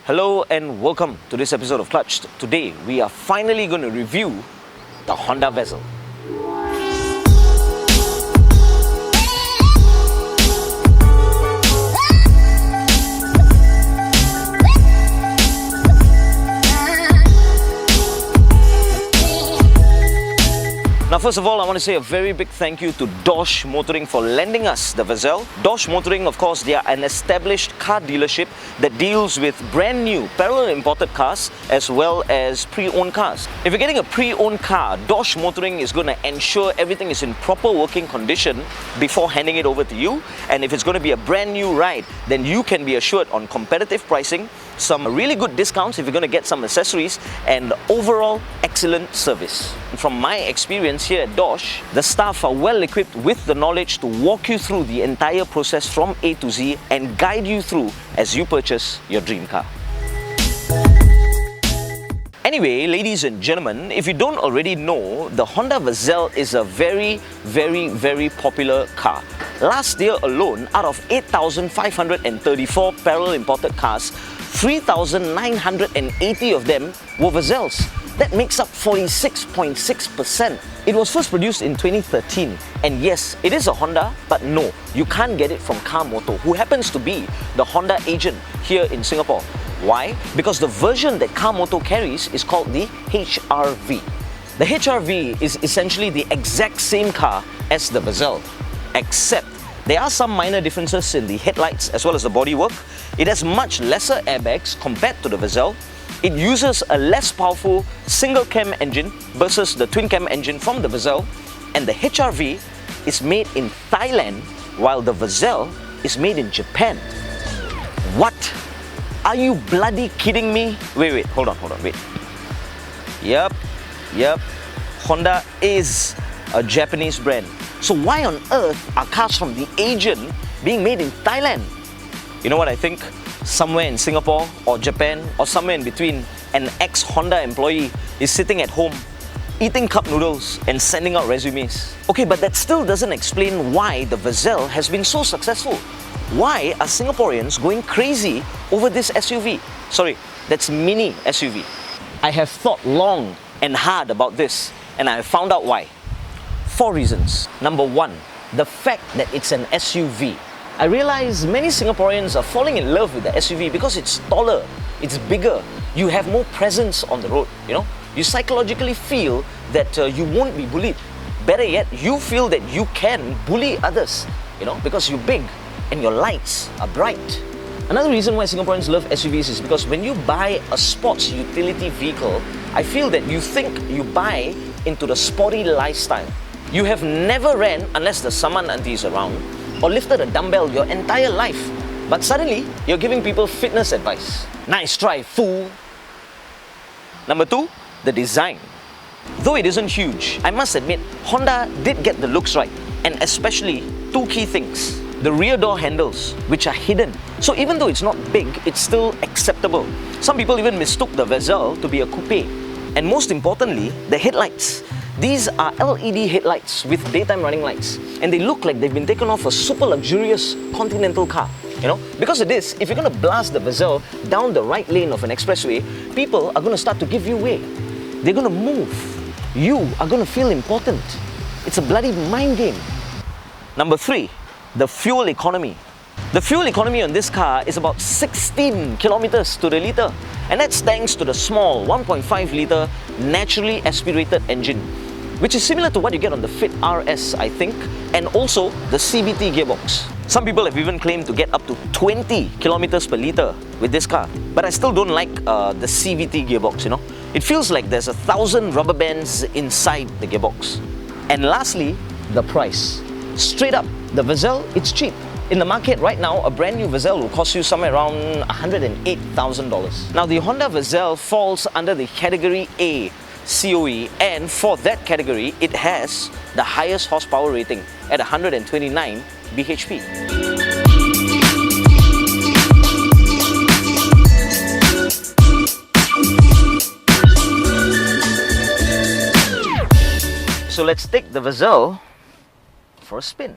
Hello and welcome to this episode of Clutched. Today we are finally going to review the Honda Vezel. Now first of all, I want to say a very big thank you to Dosh Motoring for lending us the Vezel. Dosh Motoring, of course, they are an established car dealership that deals with brand new parallel imported cars as well as pre-owned cars. If you're getting a pre-owned car, Dosh Motoring is going to ensure everything is in proper working condition before handing it over to you. And if it's going to be a brand new ride, then you can be assured on competitive pricing, some really good discounts if you're going to get some accessories, and overall excellent service. From my experience here at Dosh, the staff are well equipped with the knowledge to walk you through the entire process from A to Z and guide you through as you purchase your dream car. Anyway, ladies and gentlemen, if you don't already know, the Honda Vezel is a very popular car. Last year alone, out of 8,534 parallel imported cars, 3,980 of them were Vezels. That makes up 46.6%. It was first produced in 2013, and yes, it is a Honda, but no, you can't get it from Car Moto, who happens to be the Honda agent here in Singapore. Why? Because the version that Car Moto carries is called the HR-V. The HR-V is essentially the exact same car as the Vezel, except there are some minor differences in the headlights as well as the bodywork. It has much lesser airbags compared to the Vezel. It uses a less powerful single-cam engine versus the twin-cam engine from the Vezel, and the HR-V is made in Thailand while the Vezel is made in Japan. What? Are you bloody kidding me? Wait, hold on, wait. Yep, Honda is a Japanese brand. So why on earth are cars from the Asian being made in Thailand? You know what I think? Somewhere in Singapore or Japan or somewhere in between, an ex-Honda employee is sitting at home eating cup noodles and sending out resumes. Okay, but that still doesn't explain why the Vezel has been so successful. Why are Singaporeans going crazy over this SUV? Sorry, that's mini SUV. I have thought long and hard about this, and I have found out why. 4 reasons. Number 1, the fact that it's an SUV. I realize many Singaporeans are falling in love with the SUV because it's taller, it's bigger, you have more presence on the road, you know? You psychologically feel that you won't be bullied. Better yet, you feel that you can bully others, you know, because you're big and your lights are bright. Another reason why Singaporeans love SUVs is because when you buy a sports utility vehicle, I feel that you think you buy into the sporty lifestyle. You have never ran unless the saman auntie is around, or lifted a dumbbell your entire life, but suddenly you're giving people fitness advice. Nice try, fool! Number 2, the design. Though it isn't huge, I must admit, Honda did get the looks right, and especially 2 key things. The rear door handles, which are hidden. So even though it's not big, it's still acceptable. Some people even mistook the Vezel to be a coupe. And most importantly, the headlights. These are LED headlights with daytime running lights, and they look like they've been taken off a super luxurious Continental car. You know, because of this, if you're going to blast the Vezel down the right lane of an expressway, people are going to start to give you way. They're going to move. You are going to feel important. It's a bloody mind game. Number 3, the fuel economy. The fuel economy on this car is about 16 kilometers to the litre, and that's thanks to the small 1.5 litre naturally aspirated engine, which is similar to what you get on the Fit RS, I think, and also the CVT gearbox. Some people have even claimed to get up to 20 kilometers per litre with this car, but I still don't like the CVT gearbox, you know. It feels like there's 1,000 rubber bands inside the gearbox. And lastly, the price. Straight up, the Vezel, it's cheap. In the market right now, a brand new Vezel will cost you somewhere around $108,000. Now, the Honda Vezel falls under the Category A COE, and for that category, it has the highest horsepower rating at 129 bhp. So let's take the Vezel for a spin.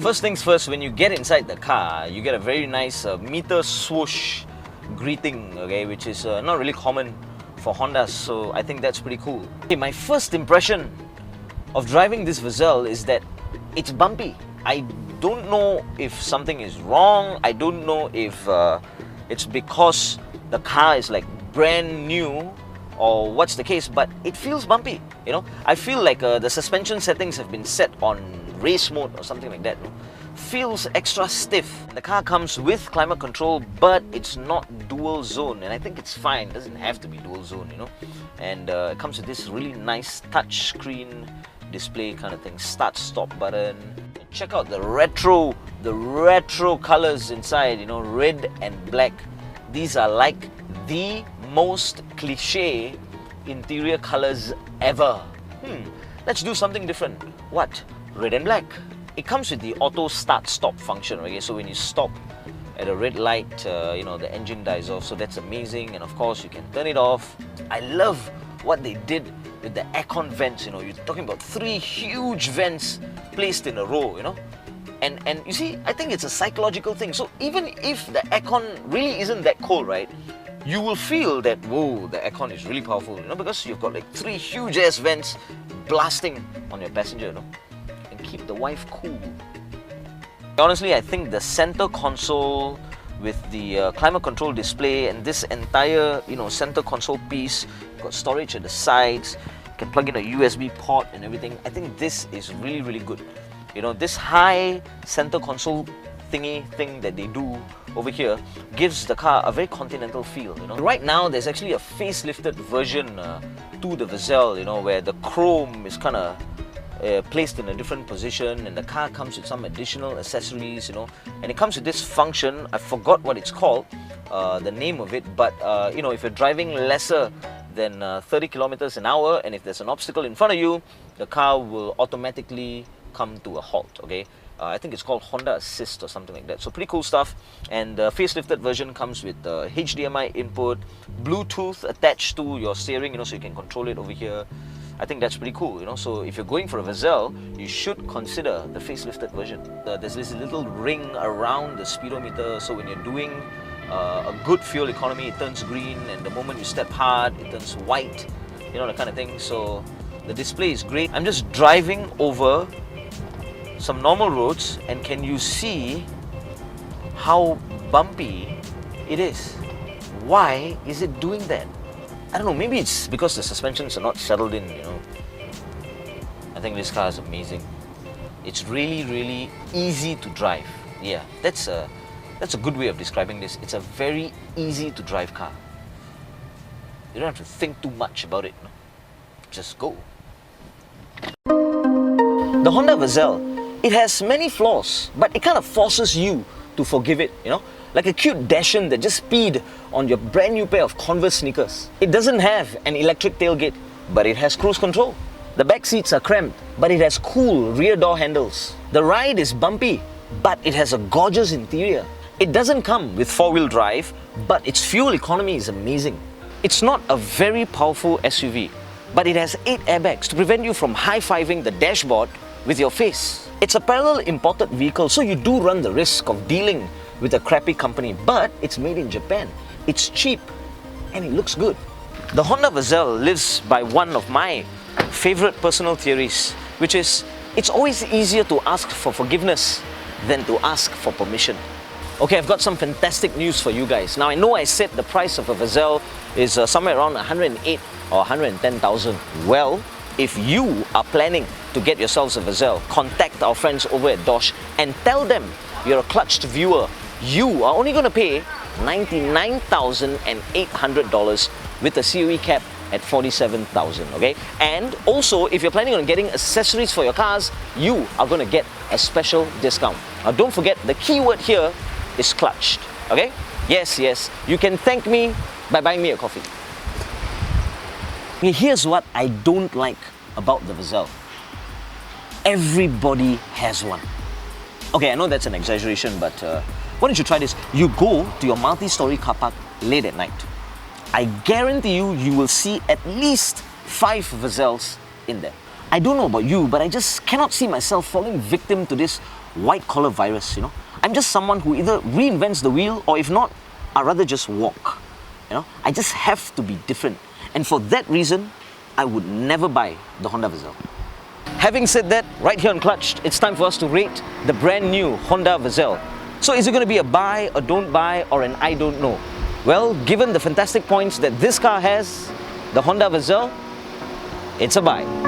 First things first, when you get inside the car, you get a very nice meter swoosh greeting, okay, which is not really common for Hondas, so I think that's pretty cool. Okay, my first impression of driving this Vezel is that it's bumpy. I don't know if something is wrong. I don't know if it's because the car is like brand new or what's the case, but it feels bumpy, you know. I feel like the suspension settings have been set on race mode or something like that. Feels extra stiff. The car comes with climate control, but it's not dual zone, and I think it's fine. It doesn't have to be dual zone, you know. And it comes with this really nice touch screen display kind of thing, start stop button. Check out the retro colors inside, you know, red and black. These are like the most cliche interior colors ever. Let's do something different. What? Red and black. It comes with the auto start stop function, okay? So when you stop at a red light, you know, the engine dies off, so that's amazing. And of course you can turn it off. I love what they did with the aircon vents, you know. You're talking about 3 huge vents placed in a row, you know. And you see, I think it's a psychological thing. So even if the aircon really isn't that cold, right, you will feel that, whoa, the aircon is really powerful, you know, because you've got like 3 huge ass vents blasting on your passenger, you know, and keep the wife cool. Honestly, I think the center console with the climate control display and this entire, you know, center console piece, got storage at the sides, you can plug in a USB port and everything. I think this is really, really good. You know, this high center console thing that they do over here gives the car a very continental feel, you know. Right now, there's actually a facelifted version to the Vezel, you know, where the chrome is kind of placed in a different position, and the car comes with some additional accessories, you know, and it comes with this function. I forgot what it's called, the name of it, but you know, if you're driving lesser than 30 kilometers an hour, and if there's an obstacle in front of you, the car will automatically come to a halt, okay? I think it's called Honda Assist or something like that. So pretty cool stuff. And the facelifted version comes with HDMI input, Bluetooth attached to your steering, you know, so you can control it over here. I think that's pretty cool, you know. So if you're going for a Vezel, you should consider the facelifted version. There's this little ring around the speedometer, so when you're doing a good fuel economy, it turns green, and the moment you step hard, it turns white, you know, that kind of thing. So the display is great. I'm just driving over some normal roads, and can you see how bumpy it is? Why is it doing that? I don't know, maybe it's because the suspensions are not settled in, you know. I think this car is amazing. It's really, really easy to drive. Yeah, that's a good way of describing this. It's a very easy to drive car. You don't have to think too much about it, no? Just go. The Honda Vezel, it has many flaws, but it kind of forces you to forgive it, you know? Like a cute Dachshund that just peed on your brand new pair of Converse sneakers. It doesn't have an electric tailgate, but it has cruise control. The back seats are cramped, but it has cool rear door handles. The ride is bumpy, but it has a gorgeous interior. It doesn't come with 4-wheel drive, but its fuel economy is amazing. It's not a very powerful SUV, but it has 8 airbags to prevent you from high-fiving the dashboard with your face. It's a parallel imported vehicle, so you do run the risk of dealing with a crappy company, but it's made in Japan. It's cheap and it looks good. The Honda Vezel lives by one of my favorite personal theories, which is it's always easier to ask for forgiveness than to ask for permission. Okay, I've got some fantastic news for you guys. Now, I know I said the price of a Vezel is somewhere around 108 or 110,000. Well, if you are planning to get yourselves a Vezel, contact our friends over at Dosh and tell them you're a clutched viewer. You are only going to pay $99,800 with a COE cap at $47,000, okay? And also, if you're planning on getting accessories for your cars, you are going to get a special discount. Now, don't forget, the key word here is clutched, okay? Yes, you can thank me by buying me a coffee. Okay, here's what I don't like about the Vezel. Everybody has one. Okay, I know that's an exaggeration, but why don't you try this? You go to your multi-story car park late at night. I guarantee you will see at least 5 Vezels in there. I don't know about you, but I just cannot see myself falling victim to this white collar virus, I'm just someone who either reinvents the wheel, or if not, I'd rather just walk. I just have to be different. And for that reason, I would never buy the Honda Vezel. Having said that, right here on Clutched, it's time for us to rate the brand new Honda Vezel. So is it going to be a buy, a don't buy, or an I don't know? Well, given the fantastic points that this car has, the Honda Vezel, it's a buy.